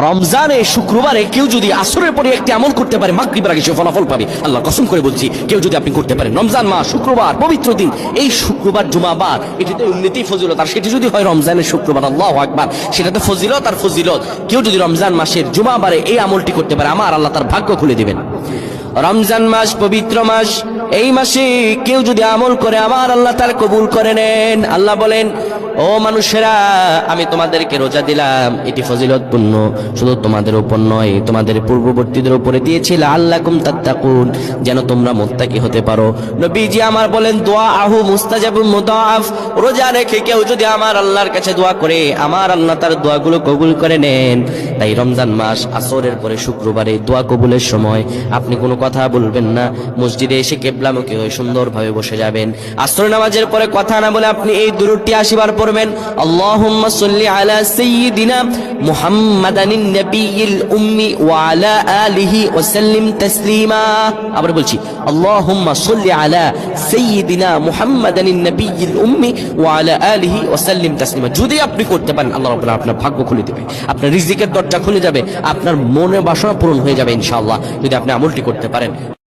রমজানে শুক্রবারে কেউ যদি আসরের পরে একটি আমল করতে পারে মাগরিবের আগে সে ফলাফল পাবে। আল্লাহ কসম করে বলছি, কেউ যদি আপনি করতে পারেন রমজান মাস শুক্রবার পবিত্র দিন, এই শুক্রবার জুমাবার এটিতে এমনিতেই ফজিলত, আর সেটি যদি হয় রমজানের শুক্রবার, আল্লাহু আকবার, সেটাতে ফজিলত আর ফজিলত। কেউ যদি রমজান মাসের জুমাবারে এই আমলটি করতে পারে, আমার আল্লাহ তার ভাগ্য খুলে দিবেন। রমজান মাস পবিত্র মাস, এই মাসে কেউ যদি আমল করে আমার আল্লাহ তার কবুল করে নেন। আল্লাহ বলেন, ও মানুষেরা, আমি তোমাদেরকে রোজা দিলাম, এটি ফজিলতপূর্ণ, শুধু তোমাদের উপর নয় তোমাদের পূর্ববর্তীদের উপরে দিয়েছি লাআল্লাকুম তাত্তাকুন, যেন তোমরা মুত্তাকি হতে পারো। নবীজি আমার বলেন, দোয়া আহু মুস্তাজাবুম মুদাআফ, রোজা রেখে কেউ যদি আমার আল্লাহর কাছে দোয়া করে আমার আল্লাহ তার দোয়াগুলো কবুল করে নেন। তাই রমজান মাস আসরের পরে শুক্রবারে দোয়া কবুলের সময় আপনি কোনো কথা বলবেন না, মসজিদে এসে কিবলামুখী হয়ে সুন্দরভাবে বসে যাবেন। আসর নামাজের পরে কথা না বলে আপনি এই দুরূদটি 80 বার পড়বেন, আল্লাহুম্মা সাল্লি আলা সাইয়্যিদিনা মুহাম্মাদানিন নাবিয়্যিল উম্মি ওয়া আলা আলিহি ওয়া সাল্লিম তাসলিমা। আবার বলছি, আল্লাহুম্মা সাল্লি আলা সাইয়্যিদিনা মুহাম্মাদানিন নাবিয়্যিল উম্মি ওয়া আলা আলিহি ওয়া সাল্লিম তাসলিমা। যদি আপনি করতে পারেন, আল্লাহ রাব্বুল আলামিন আপনার ভাগ্য খুলে দিবে, আপনার রিজিকের দরজা খুলে যাবে, আপনার মনের বাসনা পূরণ হয়ে যাবে ইনশাআল্লাহ, যদি আপনি আমলটি করতে পারেন।